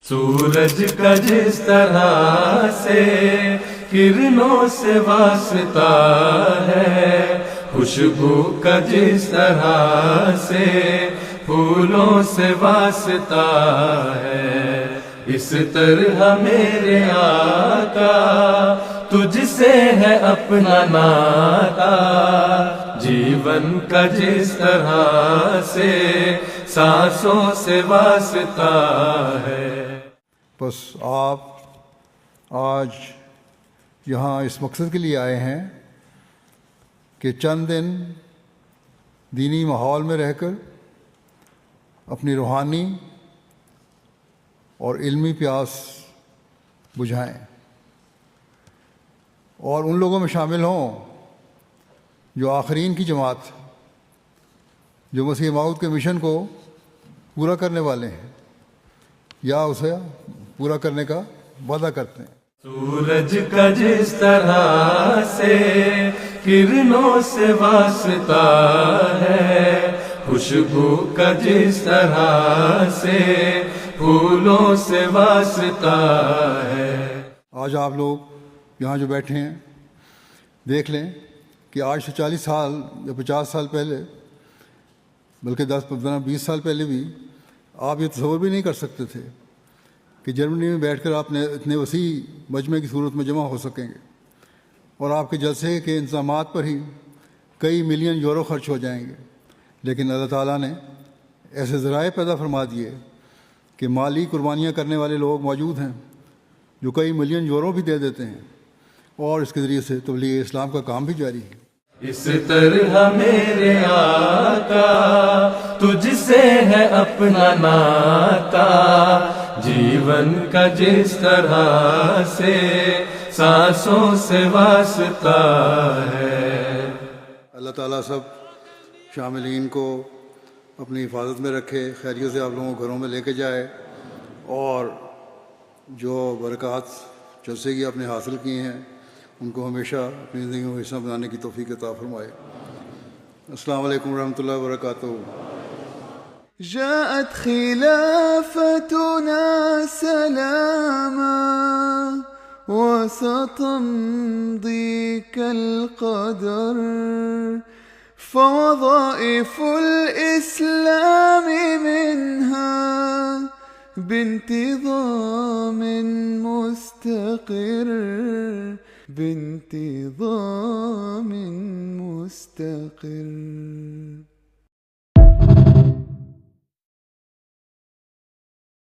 سورج کا جس طرح سے کرنوں سے واسطہ ہے، خوشبو کا جس طرح سے پھولوں سے واسطہ ہے، اس طرح میرے آقا تجھ سے ہے اپنا ناتا، جیون کا جس طرح سے سانسوں سے واسطہ ہے۔ بس آپ آج یہاں اس مقصد کے لیے آئے ہیں کہ چند دن دینی ماحول میں رہ کر اپنی روحانی اور علمی پیاس بجھائیں اور ان لوگوں میں شامل ہوں جو آخرین کی جماعت، جو مسیح موعود کے مشن کو پورا کرنے والے ہیں یا اسے پورا کرنے کا وعدہ کرتے ہیں۔ سورج کا جس طرح سے کرنوں سے واسطہ ہے، خوشبو کا جس طرح سے پھولوں سے واسطہ ہے۔ آج آپ لوگ یہاں جو بیٹھے ہیں دیکھ لیں کہ آج سے 40 سال یا 50 سال پہلے، بلکہ 10 15 20 سال پہلے بھی آپ یہ تصور بھی نہیں کر سکتے تھے کہ جرمنی میں بیٹھ کر آپ نے اتنے وسیع مجمع کی صورت میں جمع ہو سکیں گے، اور آپ کے جلسے کے انتظامات پر ہی کئی ملین یورو خرچ ہو جائیں گے، لیکن اللہ تعالیٰ نے ایسے ذرائع پیدا فرما دیے کہ مالی قربانیاں کرنے والے لوگ موجود ہیں جو کئی ملین یورو بھی دے دیتے ہیں، اور اس کے ذریعے سے تبلیغ اسلام کا کام بھی جاری ہے۔ اس طرح میرے آقا تجھ سے ہے اپنا ناتا، جیون کا جس طرح سے سانسوں سے واسطہ ہے۔ اللہ تعالیٰ سب شاملین کو اپنی حفاظت میں رکھے، خیریت سے آپ لوگوں کو گھروں میں لے کے جائے، اور جو برکات جلسے کی آپ نے حاصل کی ہیں ان کو ہمیشہ اپنی زندگی میں حصہ بنانے کی توفیق عطا فرمائے۔ السلام علیکم ورحمۃ اللہ وبرکاتہ۔ جاءت خلافتنا سلاما وستمضي كالقدر، فوظائف الإسلام منها بانتظام مستقر، بانتظام مستقر۔